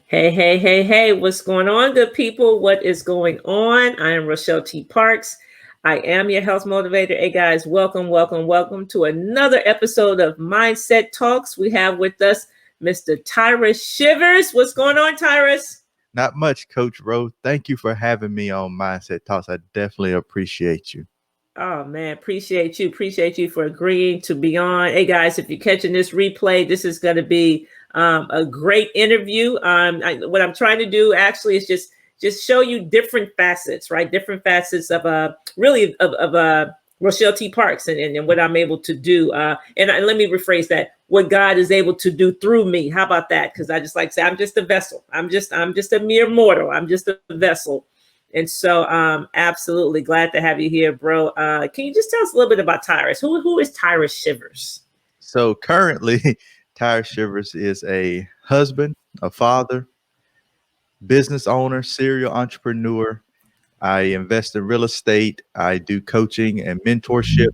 Hey, hey, hey, hey, what's going on, good people? What is going on? I am Rochelle T. Parks. I am your health motivator. Hey, guys, welcome, welcome, welcome to another episode of Mindset Talks. We have with us Mr. Tyrus Shivers. What's going on, Tyrus? Not much, Coach Rowe. Thank you for having me on Mindset Talks. I definitely appreciate you. Oh, man, appreciate you. Appreciate you for agreeing to be on. Hey, guys, if you're catching this replay, this is going to be a great interview. What I'm trying to do actually is just show you different facets, right? Different facets of Rochelle T. Parks and what I'm able to do. Let me rephrase that: what God is able to do through me. How about that? Because I just like to say I'm just a vessel. I'm just a mere mortal. I'm just a vessel. And so absolutely glad to have you here, bro. Can you just tell us a little bit about Tyrus? Who is Tyrus Shivers? So currently, Tyrus Shivers is a husband, a father, business owner, serial entrepreneur. I invest in real estate. I do coaching and mentorship,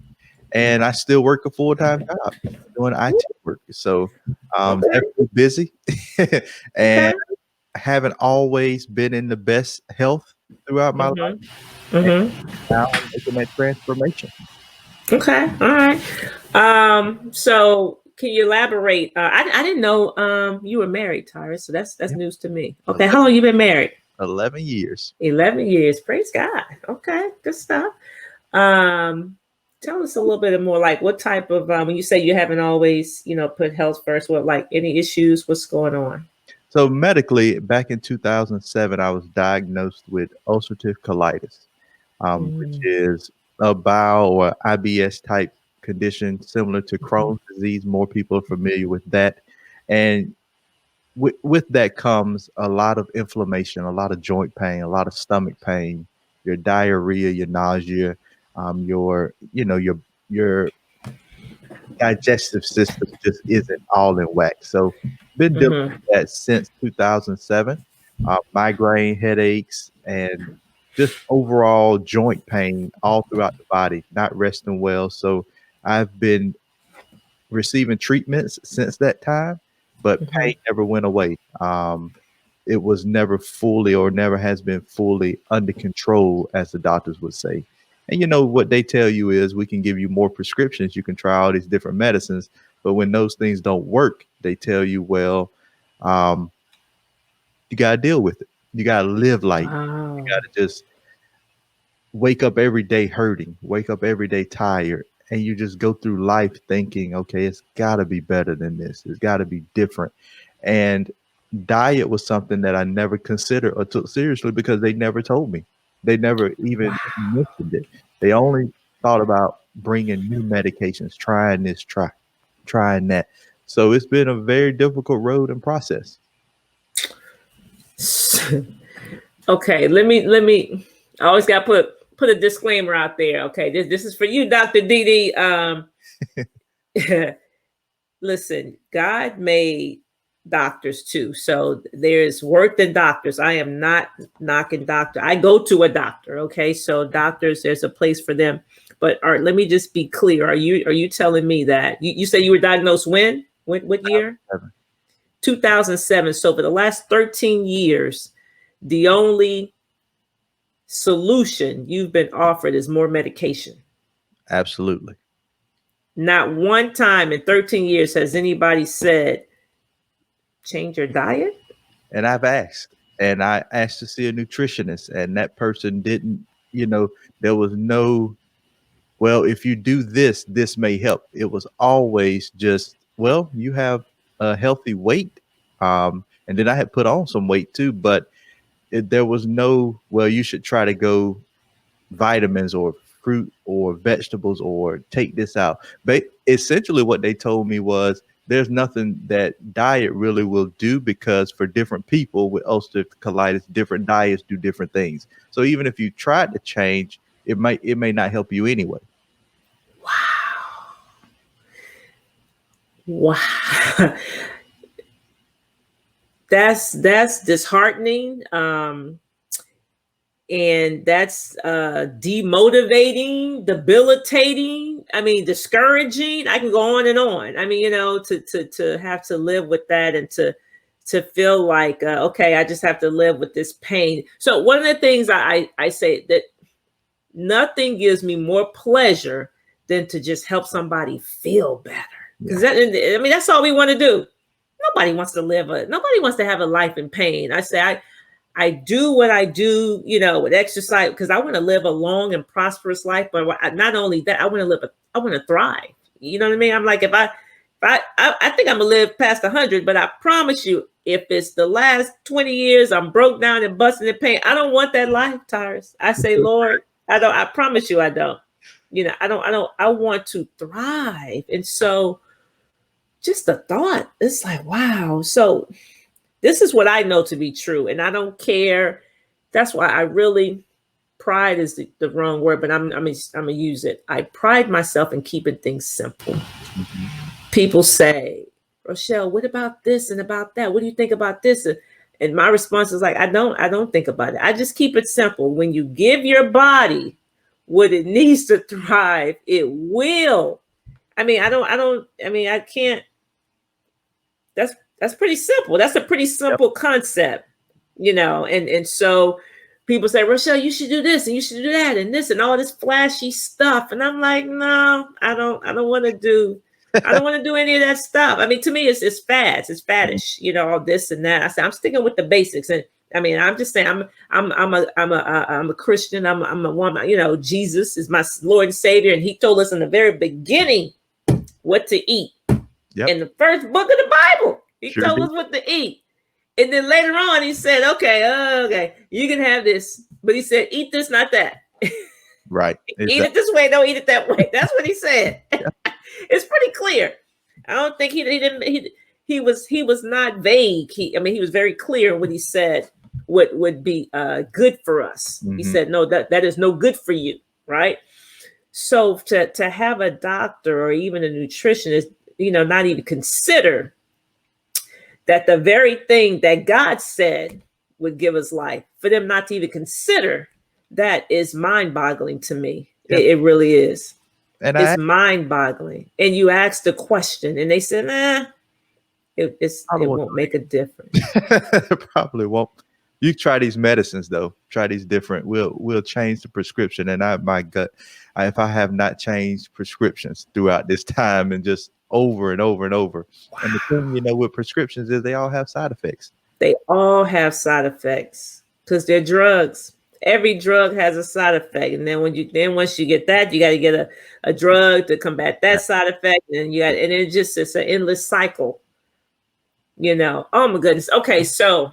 and I still work a full-time job doing IT work. So definitely busy and haven't always been in the best health throughout my life. Now I'm making that transformation. Okay, all right. So can you elaborate? I didn't know you were married, Tyrus. So that's news to me. Okay, how long you been married? 11 years. 11 years. Praise God. Okay, good stuff. Tell us a little bit more, like what type of when you say you haven't always, put health first, what, like any issues, what's going on? So medically, back in 2007, I was diagnosed with ulcerative colitis, which is a bowel or IBS type condition similar to Crohn's disease. More people are familiar with that. And with that comes a lot of inflammation, a lot of joint pain, a lot of stomach pain, your diarrhea, your nausea, your digestive system just isn't all in whack. So been dealing with that since 2007. Migraine, headaches, and just overall joint pain all throughout the body, not resting well. So I've been receiving treatments since that time, but pain never went away. It was never fully or never has been fully under control, as the doctors would say. And you know what they tell you is we can give you more prescriptions. You can try all these different medicines, but when those things don't work, they tell you, well, you got to deal with it. You got to live like Wow. You got to just wake up every day hurting, wake up every day tired, and you just go through life thinking, okay, it's got to be better than this. It's got to be different. And diet was something that I never considered or took seriously because they never told me. They never even mentioned it. They only thought about bringing new medications, trying this, trying that. So it's been a very difficult road and process. Okay, let me. I always got to put a disclaimer out there. Okay, this is for you, Dr. Didi. Listen, God made doctors too, so there's work than doctors. I am not knocking doctor. I go to a doctor. Okay, so doctors, there's a place for them. But all right, let me just be clear. Are you telling me that you say you were diagnosed when? What year? 2007. So for the last 13 years, the only solution you've been offered is more medication. Absolutely. Not one time in 13 years has anybody said, change your diet? And I've asked, and I asked to see a nutritionist, and that person didn't, there was no, well, if you do this, this may help. It was always just, well, you have a healthy weight. And then I had put on some weight too, but there was no, well, you should try to go vitamins or fruit or vegetables or take this out. But essentially what they told me was there's nothing that diet really will do because for different people with ulcerative colitis, different diets do different things. So even if you tried to change, it may not help you anyway. Wow. That's disheartening. And that's demotivating, debilitating. I mean, discouraging. I can go on and on. I mean, to have to live with that and to to feel like, okay, I just have to live with this pain. So one of the things I say that nothing gives me more pleasure than to just help somebody feel better. Because I mean, that's all we want to do. Nobody wants to nobody wants to have a life in pain. I do what I do, with exercise, because I want to live a long and prosperous life. But not only that, I want to thrive. You know what I mean? I'm like, I think I'm gonna live past 100, but I promise you, if it's the last 20 years, I'm broke down and busting in pain. I don't want that life, Tyrus. I say, Lord, I don't. I promise you, I don't. I don't. I want to thrive, and so just the thought, it's like, wow. So this is what I know to be true, and I don't care. That's why I really pride is the wrong word, but I'm gonna use it. I pride myself in keeping things simple. Mm-hmm. People say, Rochelle, what about this and about that? What do you think about this? And my response is like, I don't think about it. I just keep it simple. When you give your body what it needs to thrive, it will. I can't. That's pretty simple. That's a pretty simple concept, and so people say, Rochelle, you should do this and you should do that and this and all this flashy stuff. And I'm like, no, I don't want to do any of that stuff. I mean, to me, it's fads, it's faddish, all this and that. I say I'm sticking with the basics, and I mean, I'm just saying, I'm a Christian. I'm a woman. Jesus is my Lord and Savior, and He told us in the very beginning what to eat. Yep. In the first book of the Bible, He told us what to eat. And then later on, He said, okay, you can have this. But He said, eat this, not that. Right. Eat it this way, don't eat it that way. That's what He said. Yeah. It's pretty clear. I don't think he was not vague. He was very clear when He said what would be good for us. Mm-hmm. He said, no, that is no good for you, right? So to have a doctor or even a nutritionist, not even consider that the very thing that God said would give us life, for them not to even consider that is mind-boggling to me. Yep. It really is. And it's mind-boggling. And you ask the question, and they said, it won't make a difference. It probably won't. You try these medicines though. Try these different. We'll change the prescription. And my gut, if I have not changed prescriptions throughout this time and just over and over and over. Wow. And the thing, with prescriptions is they all have side effects. They all have side effects because they're drugs. Every drug has a side effect. And then once you get that, you got to get a drug to combat that side effect. And it's an endless cycle. Oh my goodness. Okay. So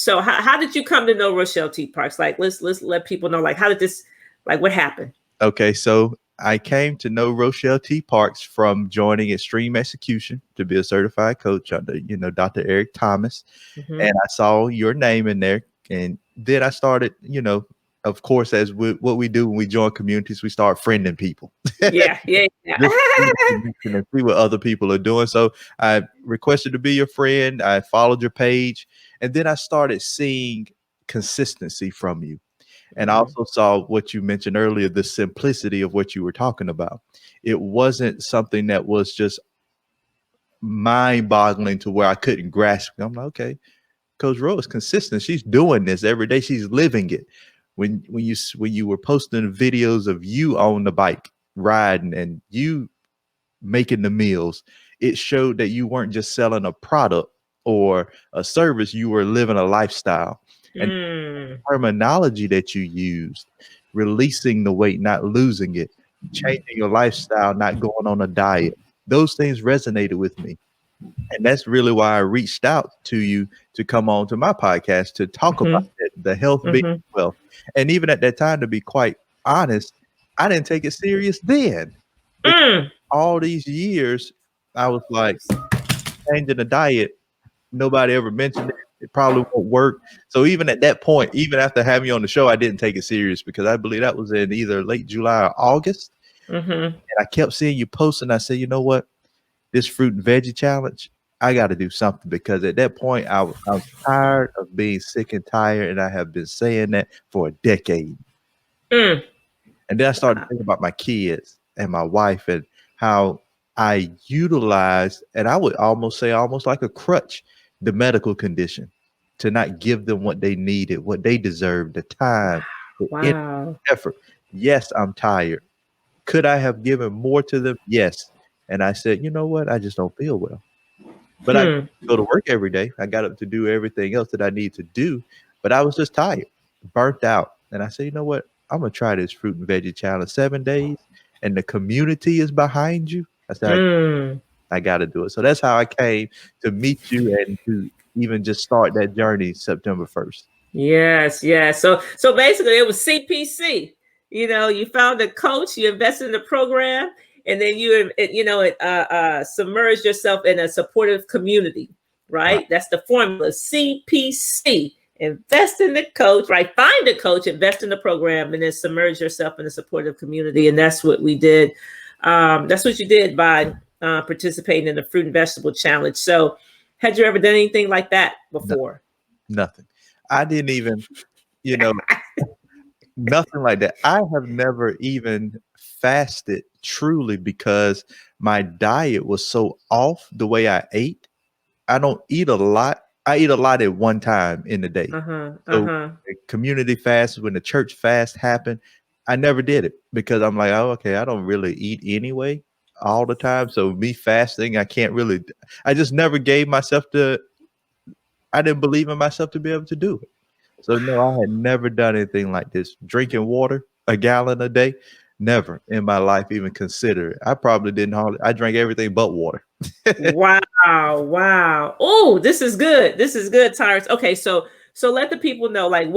how did you come to know Rochelle T. Parks? Like, let's let people know, like, how did this, like, what happened? Okay. So I came to know Rochelle T. Parks from joining Extreme Execution to be a certified coach under, Dr. Eric Thomas. Mm-hmm. And I saw your name in there. And then I started, of course, as what we do when we join communities, we start friending people. Yeah. And see what other people are doing. So I requested to be your friend. I followed your page. And then I started seeing consistency from you. And I also saw what you mentioned earlier, the simplicity of what you were talking about. It wasn't something that was just mind-boggling to where I couldn't grasp it. I'm like, okay, Coach Ro is consistent. She's doing this every day. She's living it. When you were posting videos of you on the bike riding and you making the meals, it showed that you weren't just selling a product or a service. You were living a lifestyle. And terminology that you used, releasing the weight, not losing it, changing your lifestyle, not going on a diet. Those things resonated with me. And that's really why I reached out to you to come on to my podcast to talk about it, the health being well. And even at that time, to be quite honest, I didn't take it serious then. All these years, I was like, changing the diet, nobody ever mentioned it. It probably won't work. So even at that point, even after having you on the show, I didn't take it serious because I believe that was in either late July or August. And I kept seeing you post, and I said, you know what? This fruit and veggie challenge, I got to do something, because at that point I was tired of being sick and tired, and I have been saying that for a decade. And then I started thinking about my kids and my wife and how I utilized, and I would almost say almost like a crutch, the medical condition, to not give them what they needed, what they deserved, the time, the Wow. effort. Yes, I'm tired. Could I have given more to them? Yes. And I said, you know what? I just don't feel well. But I Hmm. go to work every day. I got up to do everything else that I need to do, but I was just tired, burnt out. And I said, you know what? I'm gonna try this fruit and veggie challenge 7 days, and the community is behind you. I said, Mm. I got to do it. So that's how I came to meet you and to even just start that journey September 1st. Yes, yes. So basically it was CPC. You found a coach, you invested in the program, and then submerged yourself in a supportive community, Right. right? That's the formula. CPC. Invest in the coach, right? Find a coach, invest in the program, and then submerge yourself in a supportive community. And that's what we did. That's what you did by participating in the fruit and vegetable challenge. So had you ever done anything like that No, before? nothing. I didn't even, you know, nothing like that. I have never even fasted truly because my diet was so off the way I ate. I don't eat a lot. I eat a lot at one time in the day. Uh-huh. So Uh-huh. the community fast, when the church fast happened, I never did it because I'm like, oh, okay, I don't really eat anyway all the time. So me fasting, I can't really, I just never gave myself I didn't believe in myself to be able to do it. So no, I had never done anything like this. Drinking water, a gallon a day, never in my life even considered it. I probably didn't I drank everything but water. Wow, wow. Oh, this is good. This is good, Tyrus. Okay, so let the people know like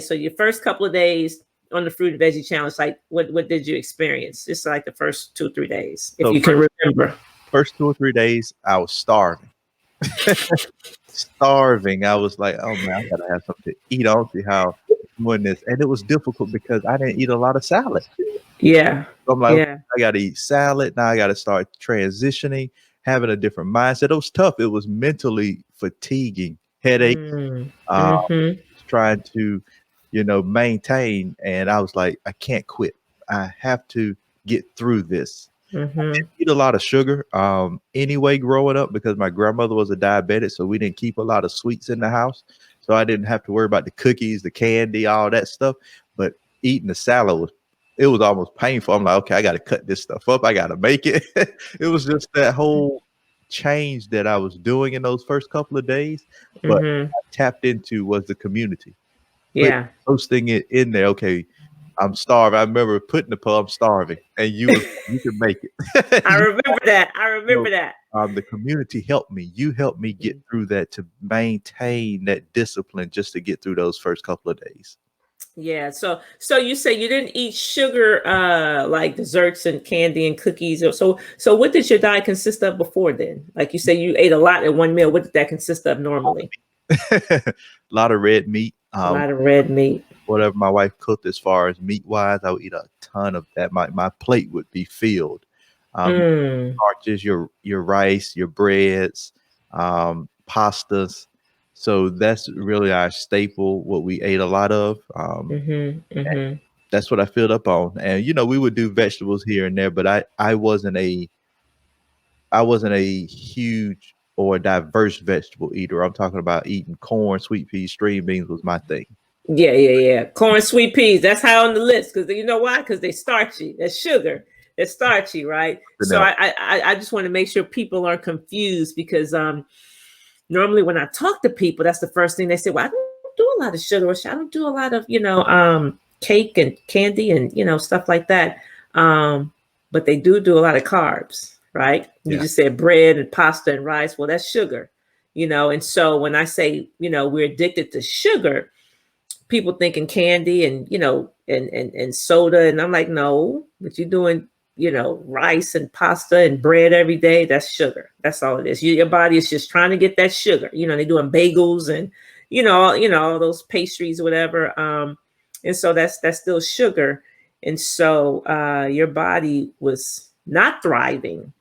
so your first couple of days on the fruit and veggie challenge, like what did you experience? Just like the first 2 or 3 days, if So you can remember. first 2 or 3 days, I was starving. Starving. I was like, oh man, I gotta have something to eat. I don't see how I'm doing this. And it was difficult because I didn't eat a lot of salad. Yeah. So I'm like, okay, Yeah. I gotta eat salad. Now I gotta start transitioning, having a different mindset. It was tough. It was mentally fatiguing, headache, Mm. uh, Mm-hmm. trying to, maintain. And I was like, I can't quit. I have to get through this. Mm-hmm. Eat a lot of sugar anyway growing up because my grandmother was a diabetic, so we didn't keep a lot of sweets in the house. So I didn't have to worry about the cookies, the candy, all that stuff. But eating the salad was almost painful. I'm like, okay, I got to cut this stuff up. I got to make it. It was just that whole change that I was doing in those first couple of days. But Mm-hmm. I tapped into was the community. Put Yeah. posting it in there. Okay, I'm starving. I remember putting I'm starving, and you can make it. I remember that. I So, remember that. the community helped me. You helped me get through that to maintain that discipline just to get through those first couple of days. Yeah. So you say you didn't eat sugar, like desserts and candy and cookies. So what did your diet consist of before then? Like you say you ate a lot at one meal. What did that consist of normally? A lot of red meat. A lot of red meat. Whatever my wife cooked as far as meat wise, I would eat a ton of that. My plate would be filled. Mm. Starches, your rice, your breads, pastas. So that's really our staple, what we ate a lot of. Mm-hmm. Mm-hmm. That's what I filled up on. And we would do vegetables here and there, but I wasn't a huge or diverse vegetable eater. I'm talking about eating corn, sweet peas, string beans was my thing. Yeah, yeah, yeah. Corn, sweet peas. That's high on the list because you know why? Because they starchy. That's sugar. It's starchy, right? So Now, I just want to make sure people aren't confused because normally when I talk to people, that's the first thing they say. Well, I don't do a lot of sugar. Or I don't do a lot of cake and candy and stuff like that. But they do a lot of carbs, right? You yeah, just said bread and pasta and rice. Well, that's sugar, And so when I say we're addicted to sugar, people thinking candy and and soda, and I'm like, no, but you're doing rice and pasta and bread every day. That's sugar. That's all it is. Your body is just trying to get that sugar. They're doing bagels and all those pastries or whatever. And so that's still sugar. And so your body was not thriving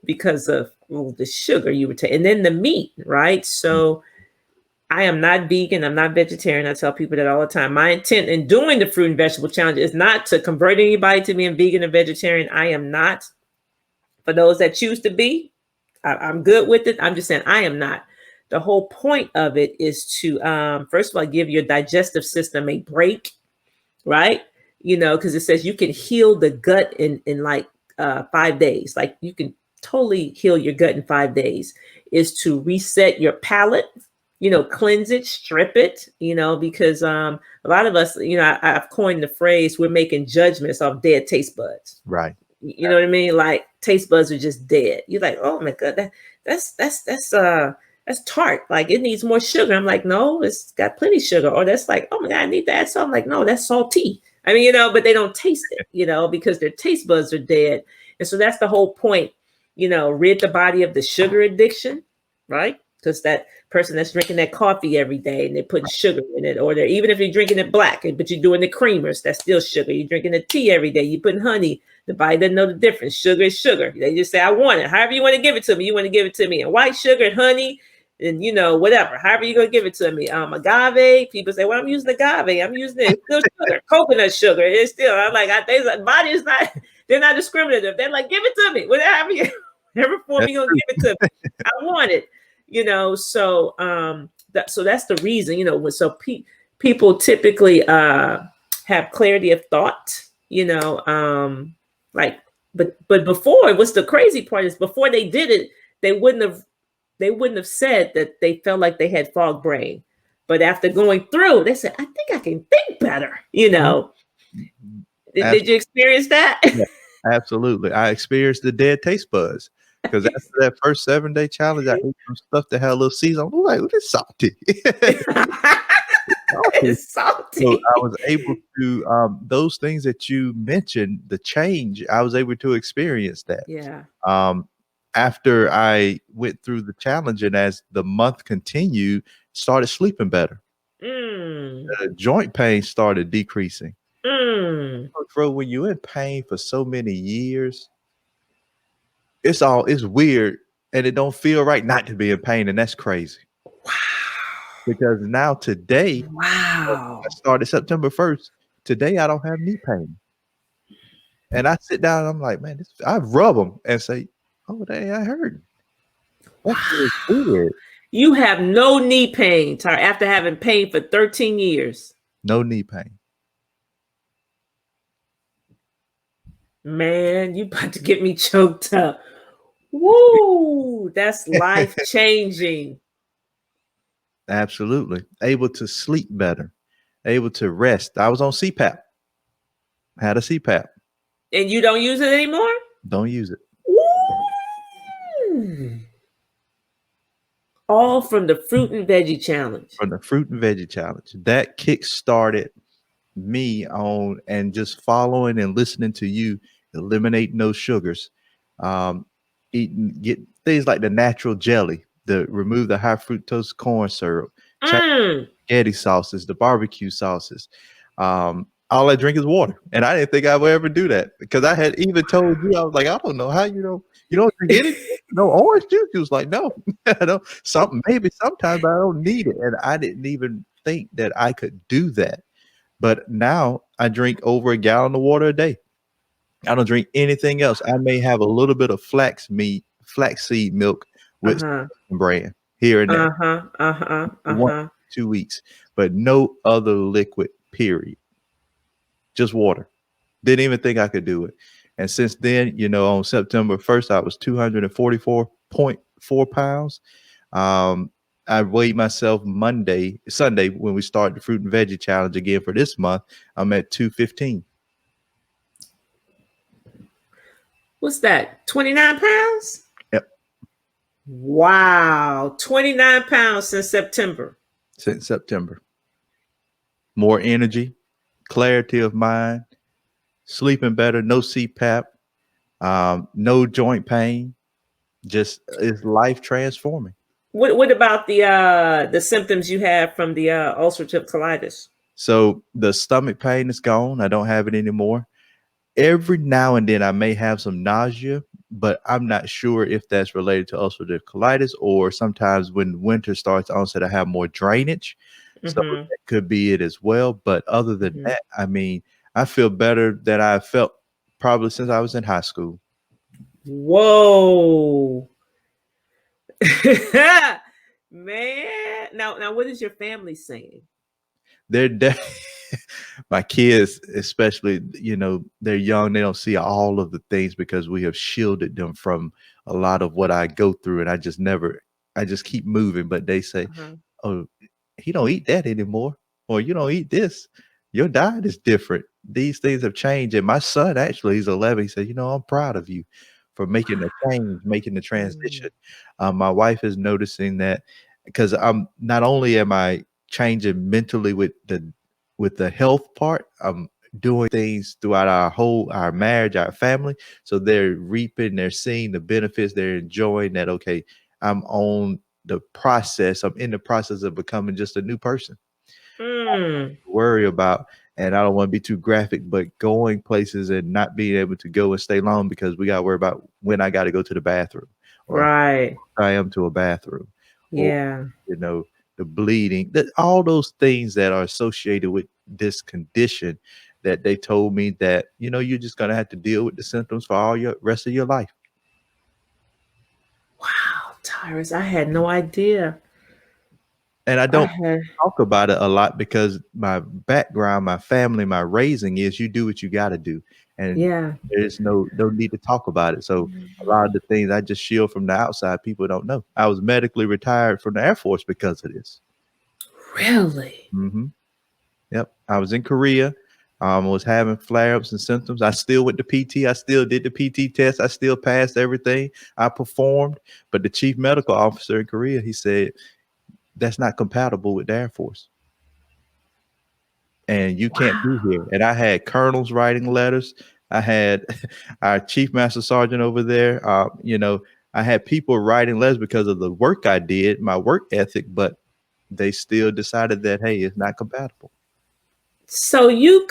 because of the sugar you were taking, and then the meat, right? So I am not vegan. I'm not vegetarian. I tell people that all the time. My intent in doing the fruit and vegetable challenge is not to convert anybody to being vegan or vegetarian. I am not. For those that choose to be, I'm good with it. I'm just saying I am not. the whole point of it is to, first of all, give your digestive system a break, right? Because it says you can heal the gut in like 5 days. Like you can totally heal your gut in 5 days. Is to reset your palate, cleanse it, strip it, because a lot of us, I've coined the phrase, we're making judgments off dead taste buds. Right. You know what I mean? Like taste buds are just dead. You're like, oh my god, that's tart. Like it needs more sugar. I'm like, no, it's got plenty of sugar. Or that's like, oh my god, I need to add salt. I'm like, no, that's salty. I mean, but they don't taste it, because their taste buds are dead. And so that's the whole point. Rid the body of the sugar addiction, right? Because that person that's drinking that coffee every day and they're putting sugar in it, or they're, even if you're drinking it black, but you're doing the creamers, that's still sugar. You're drinking the tea every day, you're putting honey. The body doesn't know the difference. Sugar is sugar. They just say, I want it. However you want to give it to me, you want to give it to me. And white sugar and honey and, whatever. However you're going to give it to me. Agave, people say, well, I'm using agave. I'm using it. It's still sugar. Coconut sugar. It's still, I'm like, body is not, they're not discriminative. They're like, give it to me. Whatever form you're going to give it to me. I want it. So so that's the reason, so people typically have clarity of thought, like, but before, what's the crazy part is before they did it, they wouldn't have said that they felt like they had fog brain. But after going through, they said, I think I can think better, Did you experience that? Yeah, absolutely. I experienced the dead taste buds. Because after that first 7-day challenge, I ate some stuff that had a little season. I was like, oh, it's salty. It's salty. So I was able to, those things that you mentioned, the change, I was able to experience that. Yeah. After I went through the challenge and as the month continued, started sleeping better. The joint pain started decreasing. Bro, when you're in pain for so many years, it's weird and it don't feel right not to be in pain, and that's crazy. Wow. Because now today, wow, I started September 1st. Today I don't have knee pain. And I sit down and I'm like, man, I rub them and say, oh, dang, I heard. That's weird. You have no knee pain, Ty, after having pain for 13 years. No knee pain. Man, you about to get me choked up. Woo, that's life-changing. Absolutely. Able to sleep better. Able to rest. I was on CPAP. Had a CPAP. And you don't use it anymore? Don't use it. Woo. All from the fruit and veggie challenge. From the fruit and veggie challenge. That kick-started me on, and just following and listening to you, eliminating those sugars, get things like the natural jelly, remove the high fructose corn syrup, spaghetti sauces, the barbecue sauces. All I drink is water, and I didn't think I would ever do that, because I had even told you, I was like, I don't know how you don't drink anything. No orange juice. You was like, no, maybe sometimes, but I don't need it, and I didn't even think that I could do that. But now I drink over a gallon of water a day. I don't drink anything else. I may have a little bit of flaxseed milk with bran here and there. 1 2 weeks, but no other liquid, period. Just water. Didn't even think I could do it. And since then, on September 1st, I was 244.4 pounds. I weighed myself Sunday, when we started the fruit and veggie challenge again for this month. I'm at 215. What's that? 29 pounds? Yep. Wow. 29 pounds since September. More energy, clarity of mind, sleeping better, no CPAP, no joint pain. Just is life transforming. What about the symptoms you have from the ulcerative colitis? So the stomach pain is gone. I don't have it anymore. Every now and then I may have some nausea, but I'm not sure if that's related to ulcerative colitis, or sometimes when winter starts onset, I have more drainage. So that could be it as well. But other than that, I mean, I feel better than I felt probably since I was in high school. Whoa. Man. Now, what is your family saying? They're my kids, especially, they're young. They don't see all of the things because we have shielded them from a lot of what I go through, and I just keep moving. But they say, Uh-huh. "Oh, he don't eat that anymore," or "You don't eat this. Your diet is different. These things have changed." And my son, actually, he's 11. He said, "I'm proud of you for making the change, making the Mm. transition." My wife is noticing that because I'm not only am I changing mentally with the health part, I'm doing things throughout our marriage, our family. So they're reaping, they're seeing the benefits, they're enjoying that. Okay, I'm on the process. I'm in the process of becoming just a new person. Mm. Worry about, and I don't want to be too graphic, but going places and not being able to go and stay long because we got to worry about when I got to go to the bathroom, or Right. I am to a bathroom, or Yeah. you know the bleeding, that all those things that are associated with this condition, that they told me that you're just going to have to deal with the symptoms for all your rest of your life. Wow, Tyrus, I had no idea. And I I don't had, talk about it a lot because my background, my family, my raising is you do what you got to do, and yeah. there's no need to talk about it. So a lot of the things I just shield from the outside, people don't know. I was medically retired from the Air Force because of this. Really? Hmm. Yep. I was in Korea. Was having flare-ups and symptoms. I still went to PT. I still did the PT test. I still passed everything. I performed. But the chief medical officer in Korea, he said, that's not compatible with the Air Force. And you can't be Wow. here. And I had colonels writing letters. I had our chief master sergeant over there. I had people writing letters because of the work I did, my work ethic, but they still decided that, hey, it's not compatible. So you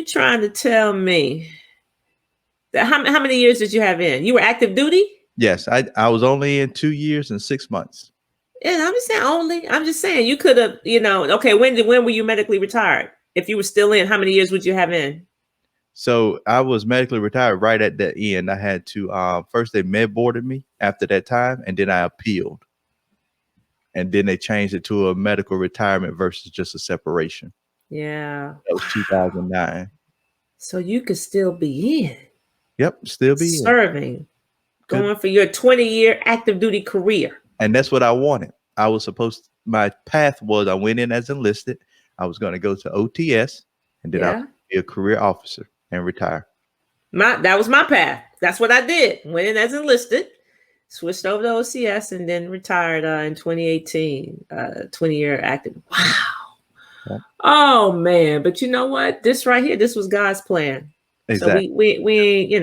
trying to tell me that how many years did you have in? You were active duty? Yes, I was only in 2 years and 6 months. Yeah, I'm just saying only. I'm just saying you could have, okay, when were you medically retired? If you were still in, how many years would you have in? So I was medically retired right at the end. I had to first they med boarded me after that time, and then I appealed, and then they changed it to a medical retirement versus just a separation. Yeah. That was Wow. 2009. So you could still be in Yep, still be in. serving, Could, going for your 20-year active duty career. and that's what I wanted. I was supposed. My path was I went in as enlisted. I was going to go to OTS, and then I Yeah. would be a career officer and retire. That was my path. That's what I did. Went in as enlisted, switched over to OCS, and then retired in 2018. 20-year active. Wow. Yeah, Oh man, but you know what? This right here, this was God's plan. So exactly. we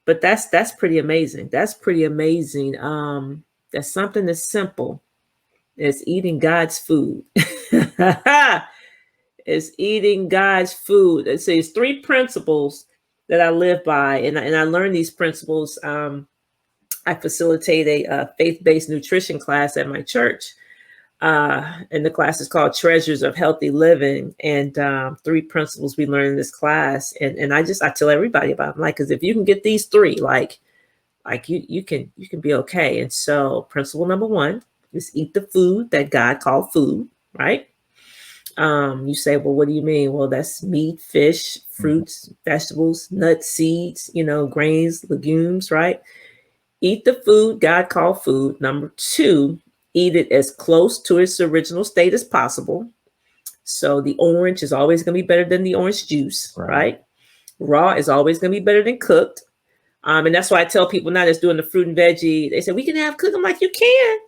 but that's pretty amazing. That's pretty amazing. That's something as simple as eating God's food. It's eating God's food. It says three principles that I live by, and I learned these principles. I facilitate a faith-based nutrition class at my church, and the class is called Treasures of Healthy Living. And three principles we learn in this class, and I tell everybody about them, like, because if you can get these three, like you can be okay. And so, principle number one is eat the food that God called food, right? You say, well, what do you mean? Well, that's meat, fish, Mhm. fruits, vegetables, nuts, seeds, grains, legumes, right? Eat the food God called food. Number two, eat it as close to its original state as possible. So the orange is always going to be better than the orange juice, Right. right? Raw is always going to be better than cooked. And that's why I tell people now that's doing the fruit and veggie. They say we can have cook. I'm like, you can,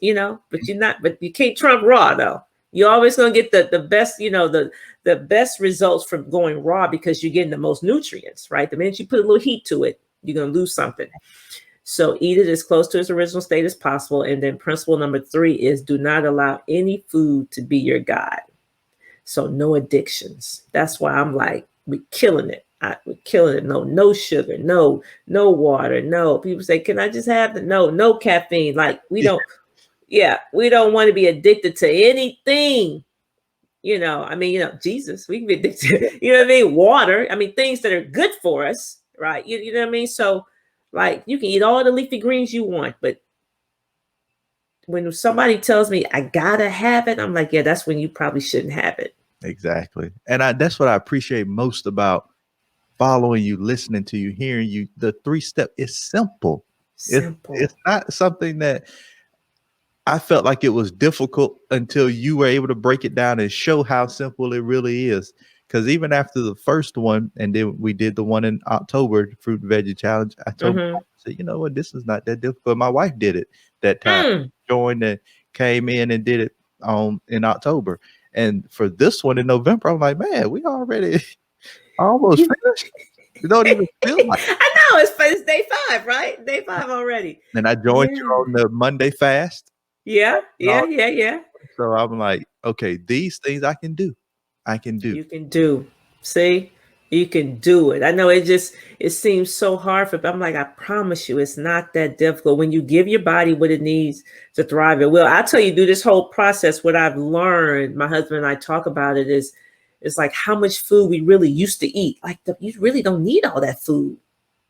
but you're not. But you can't trump raw though. You're always going to get the best, the best results from going raw because you're getting the most nutrients, right? The minute you put a little heat to it, you're going to lose something. So eat it as close to its original state as possible. And then principle number three is do not allow any food to be your God. So no addictions. That's why I'm like, we're killing it. We're killing it. No sugar, no water, no. People say, can I just have the no caffeine? Like we don't want to be addicted to anything. Jesus, we can be addicted. You know what I mean? Water. I mean, things that are good for us, right? You know what I mean? So, like, you can eat all the leafy greens you want, but when somebody tells me I gotta have it, I'm like, yeah, that's when you probably shouldn't have it. Exactly. And that's what I appreciate most about following you, listening to you, hearing you. The 3-step is simple. It's Simple. not something that I felt like it was difficult until you were able to break it down and show how simple it really is. Because even after the first one, and then we did the one in October, the fruit and veggie challenge, I told my Mm-hmm. wife, I said, you know what, this is not that difficult. My wife did it that time, Mm. joined and came in and did it in October. And for this one in November, I'm like, man, we already almost You, finished. It don't even feel like. I know it's day 5, right? Day 5 already. And I joined you Yeah. on the Monday fast. Yeah. Yeah. Yeah. Yeah. So I'm like, okay, these things I can do. I can do. You can do. See, you can do it. I know it seems so hard for, but I'm like, I promise you, it's not that difficult. When you give your body what it needs to thrive, it will. I'll tell you, do this whole process. What I've learned, my husband and I talk about it, is it's like how much food we really used to eat. Like you really don't need all that food.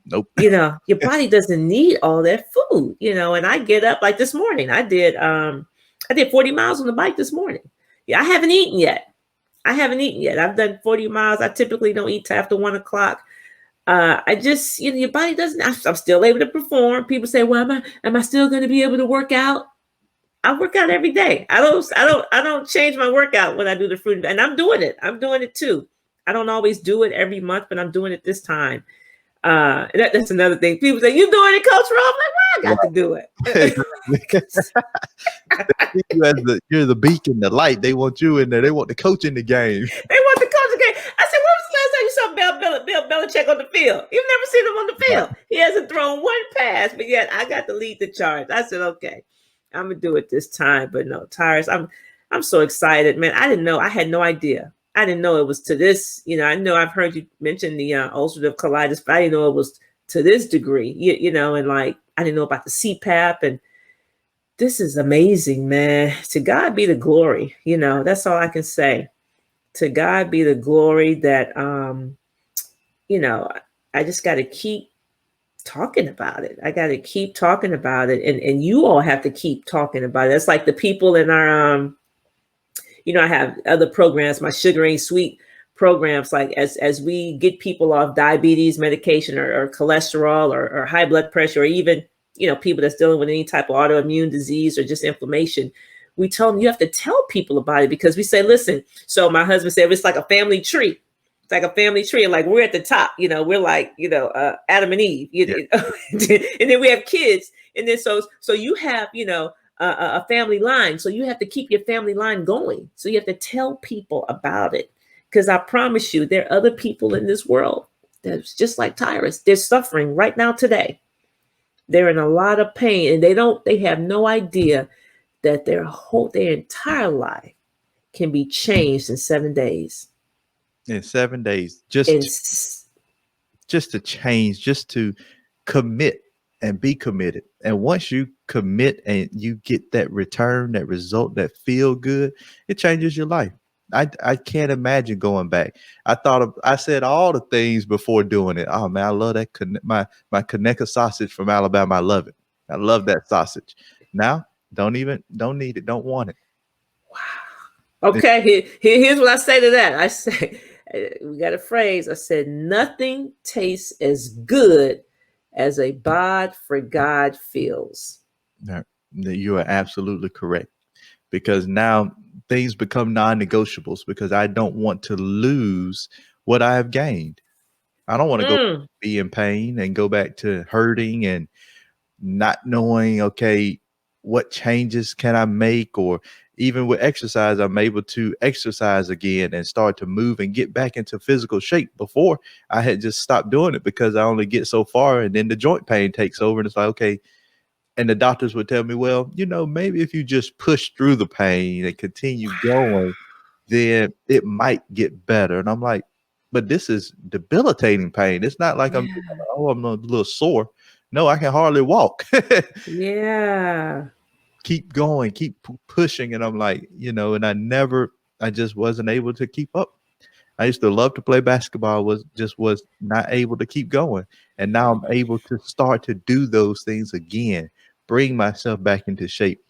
Nope. Your body doesn't need all that food. And I get up like this morning. I did 40 miles on the bike this morning. Yeah, I haven't eaten yet. I've done 40 miles. I typically don't eat till after 1 o'clock. I just, your body doesn't. I'm still able to perform. People say, "Well, am I still going to be able to work out?" I work out every day. I don't change my workout when I do the fruit, and I'm doing it. I'm doing it too. I don't always do it every month, but I'm doing it this time. And that's another thing. People say, "You doing it, Coach Rob?" I'm like, "Well, I got to do it." You're the beacon, the light. They want you in there. They want the coach in the game. They want the coach again. I said, when was the last time you saw Bill Belichick on the field? You've never seen him on the field. He hasn't thrown one pass, but yet I got to lead the charge. I said, okay, I'm gonna do it this time. But no, Tyrus, I'm so excited, man. I didn't know. I had no idea. I didn't know it was to this. I know I've heard you mention the ulcerative colitis, but I didn't know it was to this degree. And like I didn't know about the CPAP, and this is amazing, man. To God be the glory. That's all I can say. To God be the glory that you know, I just got to keep talking about it. I got to keep talking about it, and you all have to keep talking about it. It's like the people in our I have other programs, my Sugar Ain't Sweet programs, like as we get people off diabetes medication or cholesterol or high blood pressure, or even people that's dealing with any type of autoimmune disease or just inflammation. We tell them you have to tell people about it, because we say, listen. So my husband said it's like a family tree. It's like a family tree, and like we're at the top. We're like Adam and Eve. Yeah. And then we have kids, and then so you have a family line. So you have to keep your family line going. So you have to tell people about it, because I promise you, there are other people in this world that's just like Tyrus. They're suffering right now today. They're in a lot of pain, and they have no idea that their entire life can be changed in 7 days. In 7 days, And just to change, just to commit and be committed. And once you commit and you get that return, that result, that feel good, it changes your life. I can't imagine going back. I said all the things before doing it. Oh man, I love that my Conecuh sausage from Alabama. I love it. I love that sausage. Now, don't need it, don't want it. wow. Okay, here's what I say to that. I say, we got a phrase. I said, nothing tastes as good as a bod for God feels. No, you are absolutely correct, because now things become non-negotiables, because I don't want to lose what I have gained. I don't want to go Mm, be in pain and go back to hurting and not knowing, okay, what changes can I make? Or even with exercise, I'm able to exercise again and start to move and get back into physical shape. Before, I had just stopped doing it because I only get so far, and then the joint pain takes over, and it's like, okay. And the doctors would tell me, well, maybe if you just push through the pain and continue going, then it might get better. And I'm like, but this is debilitating pain. It's not like yeah. I'm a little sore. No, I can hardly walk. Yeah. Keep going, keep pushing. And I'm like, and I just wasn't able to keep up. I used to love to play basketball, was not able to keep going. And now I'm able to start to do those things again, bring myself back into shape.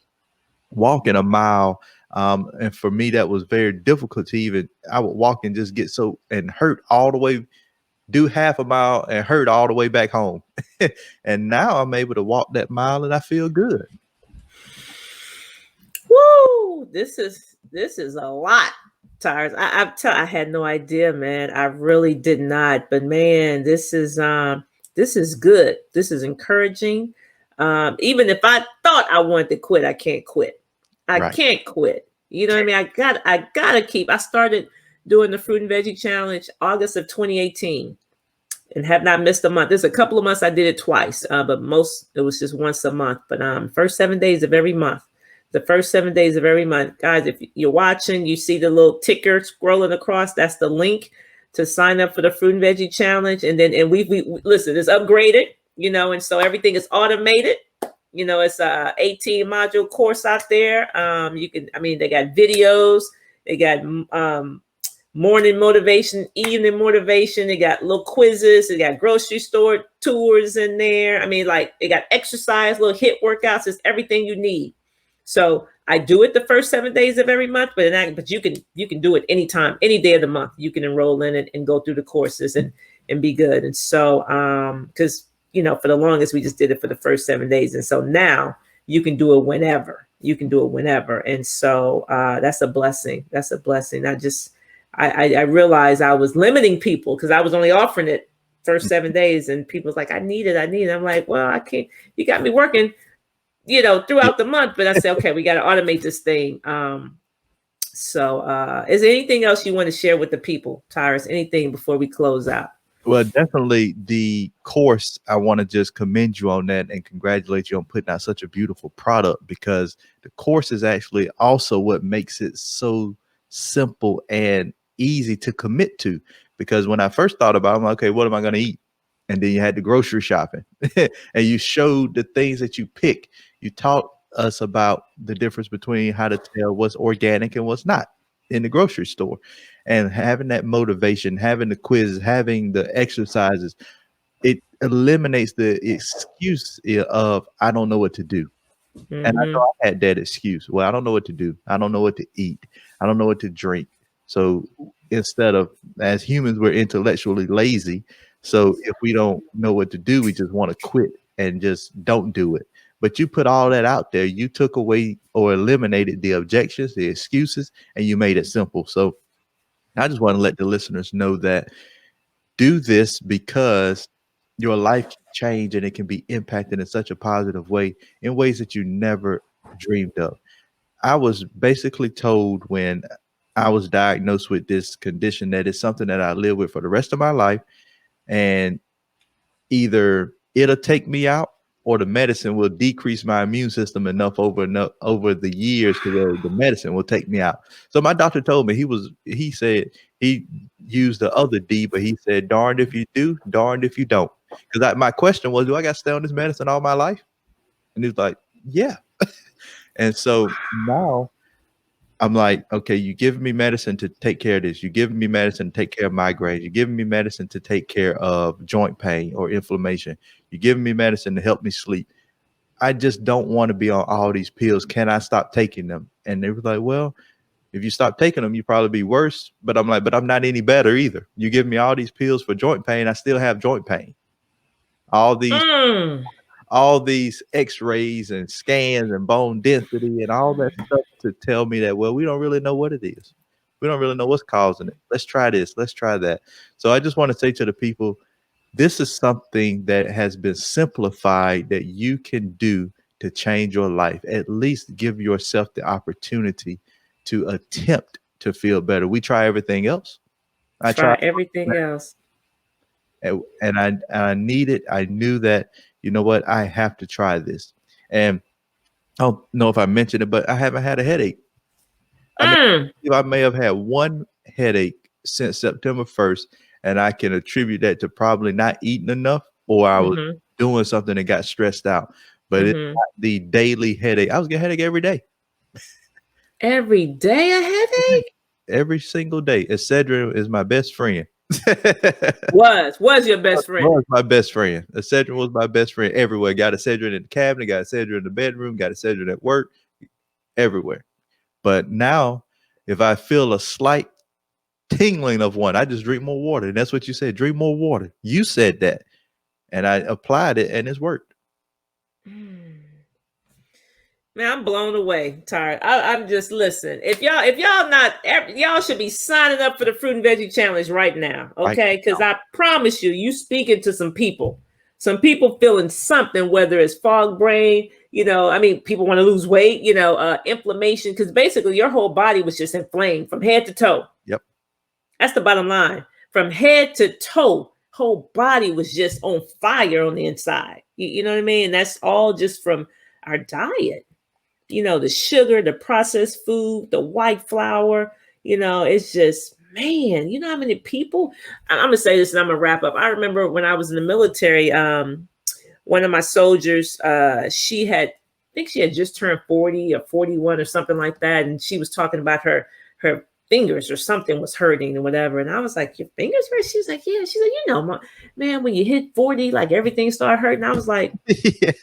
walking a mile. And for me, that was very difficult to even, I would walk and just get so and hurt all the way, do half a mile and hurt all the way back home. And now I'm able to walk that mile and I feel good. Woo! This is a lot, Tyrus. I had no idea, man. I really did not. But man, this is good. This is encouraging. Even if I thought I wanted to quit, I can't quit. I Right. can't quit. You know what I mean? I gotta keep. I started doing the fruit and veggie challenge August of 2018 and have not missed a month. There's a couple of months I did it twice, but most it was just once a month. But first 7 days of every month, the first 7 days of every month, guys. If you're watching, you see the little ticker scrolling across. That's the link to sign up for the fruit and veggie challenge. And then we listen. It's upgraded, and so everything is automated. It's a 18 module course out there. They got videos. They got morning motivation, evening motivation. They got little quizzes. They got grocery store tours in there. They got exercise, little HIIT workouts. It's everything you need. So I do it the first 7 days of every month, but you can do it anytime, any day of the month. You can enroll in it and go through the courses and be good. And so, because for the longest we just did it for the first 7 days, and so now you can do it whenever. You can do it whenever, and so that's a blessing. That's a blessing. I realized I was limiting people because I was only offering it first 7 days, and people was like, I need it. I'm like, well, I can't. You got me working, throughout the month. But I said, okay, we got to automate this thing. So is there anything else you want to share with the people, Tyrus? Anything before we close out? Well, definitely the course. I want to just commend you on that and congratulate you on putting out such a beautiful product, because the course is actually also what makes it so simple and easy to commit to. Because when I first thought about it, I'm like, okay, what am I going to eat? And then you had the grocery shopping and you showed the things that you pick. You taught us about the difference between how to tell what's organic and what's not in the grocery store. And having that motivation, having the quizzes, having the exercises, it eliminates the excuse of I don't know what to do. Mm-hmm. And I know I had that excuse. Well, I don't know what to do. I don't know what to eat. I don't know what to drink. So instead of, as humans, we're intellectually lazy. So if we don't know what to do, we just want to quit and just don't do it. But you put all that out there. You took away or eliminated the objections, the excuses, and you made it simple. So I just want to let the listeners know that do this because your life can change and it can be impacted in such a positive way, in ways that you never dreamed of. I was basically told when I was diagnosed with this condition that it's something that I live with for the rest of my life, and either it'll take me out or the medicine will decrease my immune system enough over the years to where the medicine will take me out. So my doctor told me, he said he used the other D, but he said, darned if you do, darned if you don't. Because my question was, do I got to stay on this medicine all my life? And he was like, yeah. And so now I'm like, okay, you giving me medicine to take care of this. You're giving me medicine to take care of migraines. You're giving me medicine to take care of joint pain or inflammation. You're giving me medicine to help me sleep. I just don't want to be on all these pills. Can I stop taking them? And they were like, well, if you stop taking them, you probably be worse. But I'm like, but I'm not any better either. You give me all these pills for joint pain. I still have joint pain. All these x-rays and scans and bone density and all that stuff to tell me that, well, we don't really know what it is. We don't really know what's causing it. Let's try this. Let's try that. So I just want to say to the people, this is something that has been simplified that you can do to change your life. At least give yourself the opportunity to attempt to feel better. We try everything else. I Try tried everything else. and I needed, I knew that, you know what, I have to try this. And I don't know if I mentioned it, but I haven't had a headache. I may have had one headache since September 1st, and I can attribute that to probably not eating enough, or I was doing something and got stressed out. But it's not the daily headache. I was getting a headache every day. Every day a headache? Every single day. Excedrin is my best friend. was your best friend? Was my best friend. Excedrin was my best friend everywhere. Got Excedrin in the cabinet, got Excedrin in the bedroom, got Excedrin at work. everywhere. But now, if I feel a slight tingling of one, I just drink more water. And that's what you said. Drink more water. You said that. And I applied it and it's worked. Man, I'm blown away, Tyrus. I'm just listen. If y'all not, y'all should be signing up for the Fruit and Veggie Challenge right now, okay? Because I promise you speaking to some people feeling something, whether it's fog brain, I mean, people want to lose weight, inflammation, because basically your whole body was just inflamed from head to toe. Yep, that's the bottom line. From head to toe, whole body was just on fire on the inside. You know what I mean? And that's all just from our diet. The sugar, the processed food, the white flour, it's just, man, how many people, I'm going to say this and I'm going to wrap up. I remember when I was in the military, one of my soldiers, I think she had just turned 40 or 41 or something like that. And she was talking about her fingers or something was hurting or whatever. And I was like, your fingers hurt? She's like, yeah. She's like, man, when you hit 40, like everything started hurting. I was like, yeah.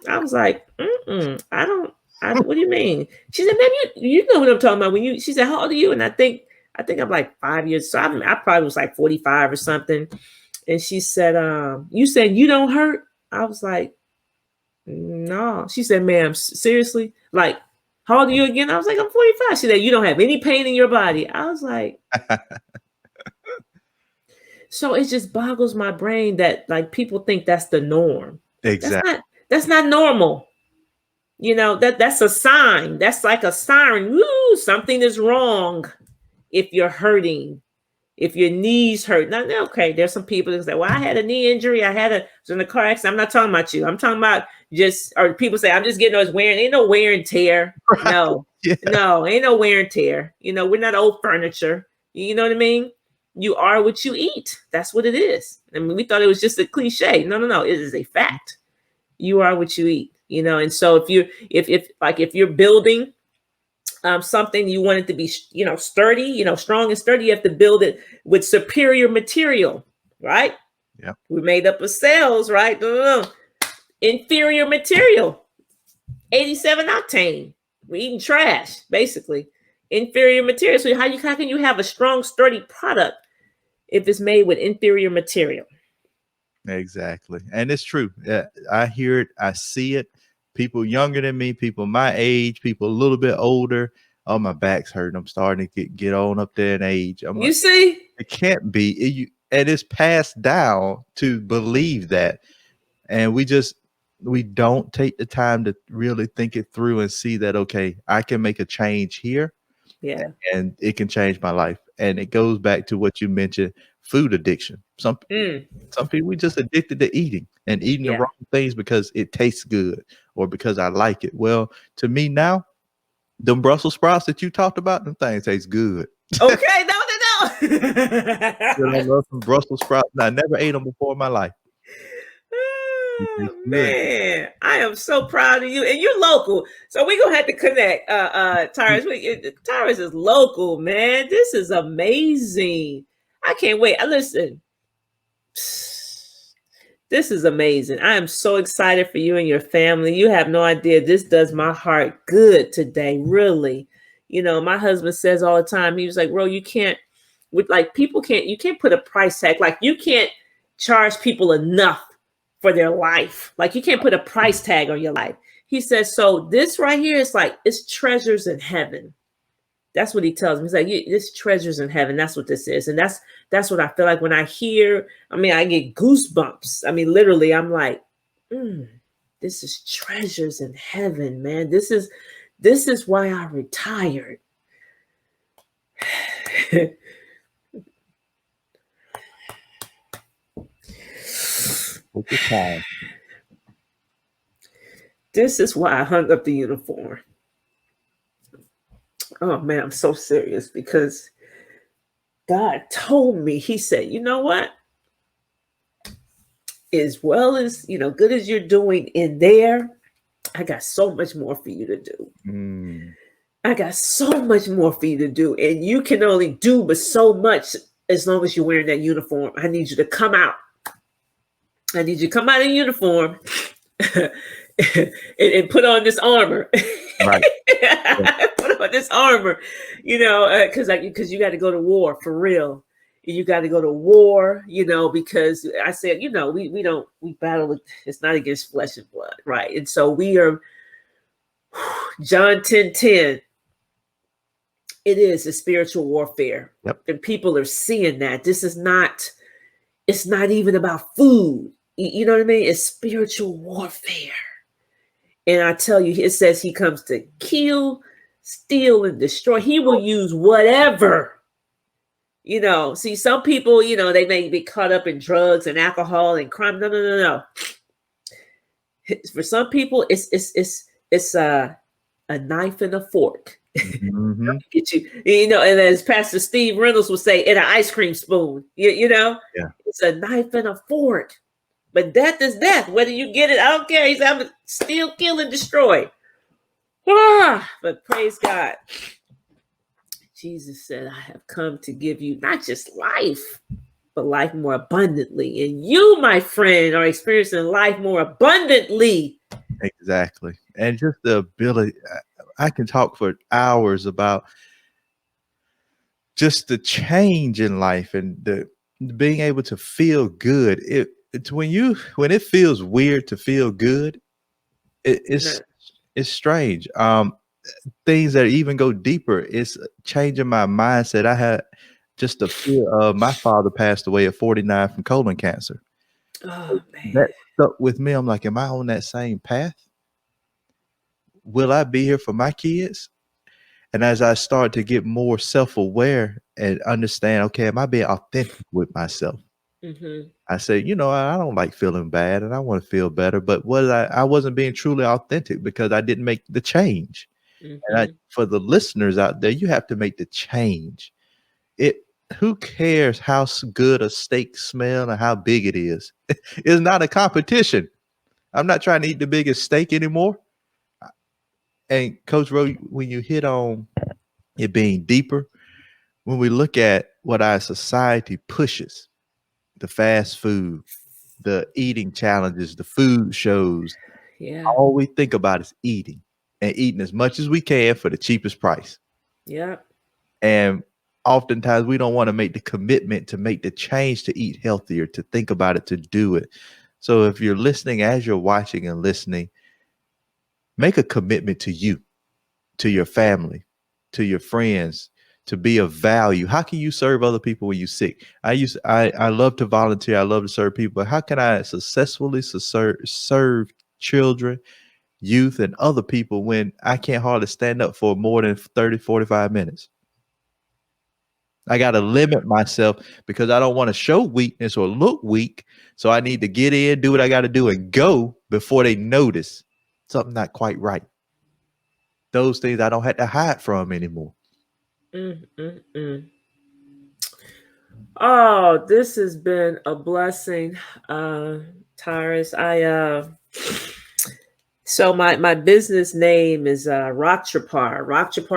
I was like, what do you mean? She said, man, you know what I'm talking about. She said, how old are you? And I think I'm like 5 years. So I probably was like 45 or something. And she said, you said you don't hurt? I was like, no. She said, ma'am, seriously? Like, how old are you again? I was like, I'm 45. She said, you don't have any pain in your body. I was like, so it just boggles my brain that like people think that's the norm. Exactly. That's not normal. That's a sign. That's like a siren. Woo, something is wrong if you're hurting, if your knees hurt. Now, okay, there's some people that say, well, I had a knee injury. I was in a car accident. I'm not talking about you. I'm talking about or people say, I'm just getting those wearing. Ain't no wear and tear. Right. No, yeah. No, ain't no wear and tear. We're not old furniture. You know what I mean? You are what you eat. That's what it is. I mean, we thought it was just a cliche. No. It is a fact. You are what you eat. And so if you're building something, you want it to be, sturdy, strong and sturdy, you have to build it with superior material, right? Yeah. We're made up of cells, right? No. Inferior material, 87 octane. We're eating trash, basically. Inferior material. So how can you have a strong, sturdy product if it's made with inferior material? Exactly. And it's true. I hear it. I see it. People younger than me, people my age, people a little bit older. Oh, my back's hurting. I'm starting to get on up there in age. You see? It can't be. And it's passed down to believe that. And we don't take the time to really think it through and see that, okay, I can make a change here. Yeah. And it can change my life. And it goes back to what you mentioned, food addiction. Some people, we just addicted to eating and eating the wrong things because it tastes good or because I like it. Well, to me now, them Brussels sprouts that you talked about, them things taste good. Okay, no. I love some Brussels sprouts. I never ate them before in my life. Oh, man, I am so proud of you, and you're local, so we're gonna have to connect. Tyrus, Tyrus is local, man. This is amazing. I can't wait. Listen, this is amazing. I am so excited for you and your family. You have no idea. This does my heart good today, really. My husband says all the time. He was like, "Bro, you can't put a price tag. Like you can't charge people enough for their life. Like you can't put a price tag on your life." He says, so this right here is like, it's treasures in heaven. That's what he tells me. He's like, it's treasures in heaven. That's what this is. And that's what I feel like when I hear, I get goosebumps. Literally, I'm like, this is treasures in heaven, man. This is why I retired. This is why I hung up the uniform. Oh man, I'm so serious because God told me, he said, you know what? As well as, good as you're doing in there, I got so much more for you to do. I got so much more for you to do. And you can only do but so much as long as you're wearing that uniform. I need you to come out. I need you to come out in uniform and put on this armor. Right. Yeah. Put on this armor, because you got to go to war for real. You got to go to war, because I said, we battle. It's not against flesh and blood, right? And so we are. John 10:10. It is a spiritual warfare, Yep. and people are seeing that. This is not. It's not even about food. You know what I mean? It's spiritual warfare. And I tell you, it says he comes to kill, steal, and destroy. He will use whatever. See, some people, they may be caught up in drugs and alcohol and crime. No. For some people, it's a knife and a fork. Mm-hmm. Get you, and as Pastor Steve Reynolds would say, in an ice cream spoon. Yeah. It's a knife and a fork. But death is death. Whether you get it, I don't care. He said, I'm going to steal, kill, and destroy. But praise God. Jesus said, I have come to give you not just life, but life more abundantly. And you, my friend, are experiencing life more abundantly. Exactly. And just the ability, I can talk for hours about just the change in life and the being able to feel good. It's when it feels weird to feel good, it's strange. Things that even go deeper, it's changing my mindset. I had just a fear of my father passed away at 49 from colon cancer. Oh, man. That stuck with me. I'm like, am I on that same path? Will I be here for my kids? And as I start to get more self-aware and understand, okay, am I being authentic with myself? Mm-hmm. I say, I don't like feeling bad and I want to feel better, but I wasn't being truly authentic because I didn't make the change. Mm-hmm. And for the listeners out there, you have to make the change. Who cares how good a steak smells and how big it is? It's not a competition. I'm not trying to eat the biggest steak anymore. And Coach Rowe, when you hit on it being deeper, when we look at what our society pushes, the fast food, the eating challenges, the food shows, all we think about is eating and eating as much as we can for the cheapest price. Yeah. And oftentimes we don't want to make the commitment to make the change to eat healthier, to think about it, to do it. So if you're listening, as you're watching and listening, make a commitment to you, to your family, to your friends, to be of value. How can you serve other people when you're sick? I love to volunteer. I love to serve people. But how can I successfully serve children, youth, and other people when I can't hardly stand up for more than 30, 45 minutes? I got to limit myself because I don't want to show weakness or look weak. So I need to get in, do what I got to do, and go before they notice something not quite right. Those things I don't have to hide from anymore. Oh, this has been a blessing, Tyrus. So my business name is Rochelle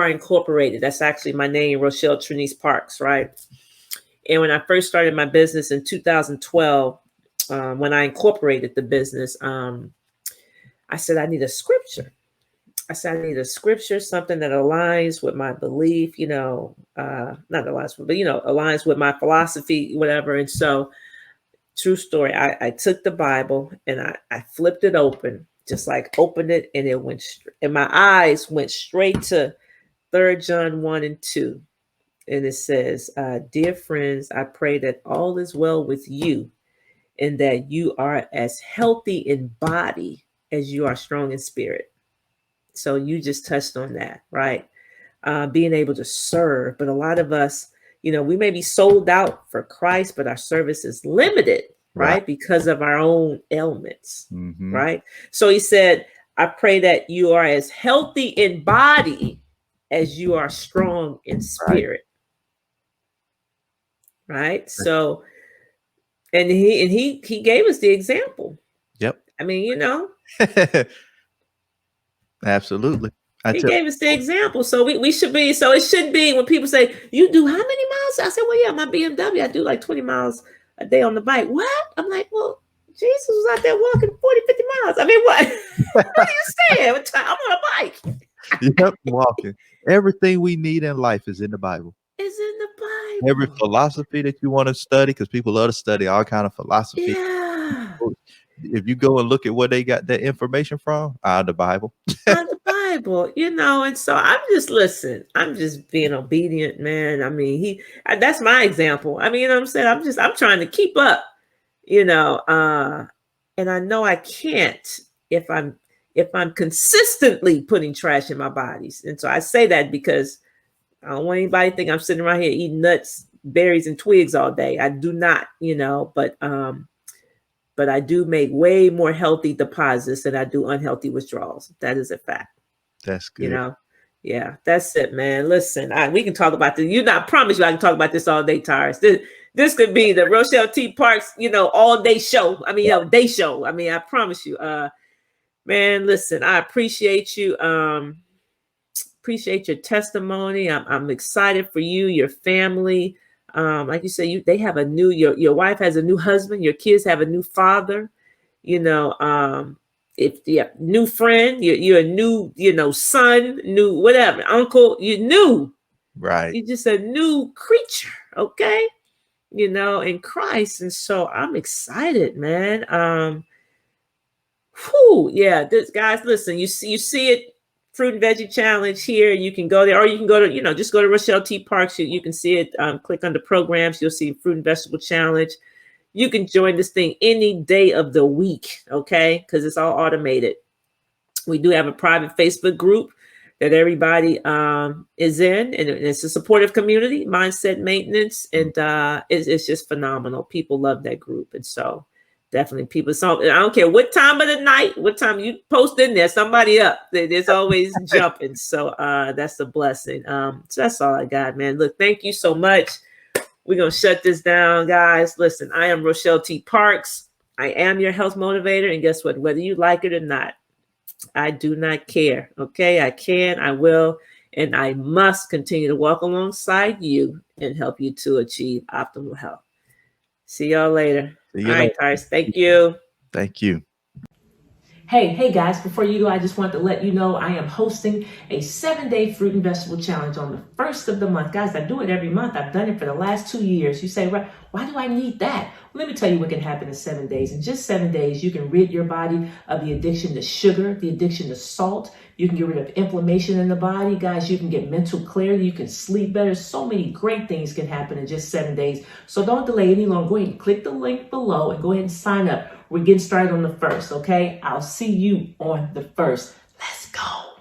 Incorporated. That's actually my name, Rochelle Trinice Parks, right? And when I first started my business in 2012, when I incorporated the business, I said I need a scripture. Something that aligns with my belief, not aligns with, but aligns with my philosophy, whatever. And so, true story, I took the Bible and I flipped it open, just like opened it, and it went, and my eyes went straight to 3 John 1 and 2. And it says, dear friends, I pray that all is well with you and that you are as healthy in body as you are strong in spirit. So you just touched on that, right? Being able to serve. But a lot of us, we may be sold out for Christ, but our service is limited, right? Because of our own ailments, right? So he said, I pray that you are as healthy in body as you are strong in spirit. Right? So, and he gave us the example. Yep. I mean, Absolutely. He gave us the example. So we should be, so it should be when people say, you do how many miles? I said, well, yeah, my BMW, I do like 20 miles a day on the bike. What? I'm like, well, Jesus was out there walking 40, 50 miles. I mean, what? What are you saying? I'm on a bike. Yep, walking. Everything we need in life is in the Bible. It's in the Every Bible. philosophy that you want to study, because people love to study all kind of philosophy. Yeah. If you go and look at where they got that information from, out of the Bible. On the Bible, and so I'm just being obedient, man. I mean, that's my example. I mean, you know what I'm saying? I'm trying to keep up, and I know I can't if I'm consistently putting trash in my bodies. And so I say that because I don't want anybody to think I'm sitting around here eating nuts, berries, and twigs all day. I do not, but I do make way more healthy deposits than I do unhealthy withdrawals. That is a fact. That's You good. know, yeah, that's it, man. Listen, we can talk about this. I promise you, I can talk about this all day, Tyrus. This could be the Rochelle T. Parks, all day show. I mean, day show. I mean, I promise you, man. Listen, I appreciate you. Appreciate your testimony. I'm excited for you, your family. Like you said, they have your wife has a new husband. Your kids have a new father. If new friend, you're a new, son, new whatever, uncle, you're new. Right. You're just a new creature, okay? In Christ. And so I'm excited, man. Yeah, guys, listen, you see it, Fruit and Veggie Challenge here. You can go there, or you can go to, just go to Rochelle T. Parks. You can see it, click under programs, you'll see Fruit and Vegetable Challenge. You can join this thing any day of the week, okay? Because it's all automated. We do have a private Facebook group that everybody is in, and it's a supportive community, mindset maintenance, and it's just phenomenal. People love that group, and so definitely people. So I don't care what time of the night, what time you post in there, somebody up. There's always jumping. So that's a blessing. So that's all I got, man. Look, thank you so much. We're going to shut this down, guys. Listen, I am Rochelle T. Parks. I am your health motivator. And guess what? Whether you like it or not, I do not care. Okay? I can, I will, and I must continue to walk alongside you and help you to achieve optimal health. See y'all later. All right, Tyrus. Thank you. Thank you. Hey guys, before you go, I just want to let you know I am hosting a 7-day fruit and vegetable challenge on the first of the month. Guys, I do it every month. I've done it for the last 2 years. You say, why do I need that? Well, let me tell you what can happen in 7 days. In just 7 days, you can rid your body of the addiction to sugar, the addiction to salt. You can get rid of inflammation in the body. Guys, you can get mental clarity. You can sleep better. So many great things can happen in just 7 days. So don't delay any longer. Go ahead and click the link below and go ahead and sign up. We're getting started on the 1st, okay? I'll see you on the 1st. Let's go.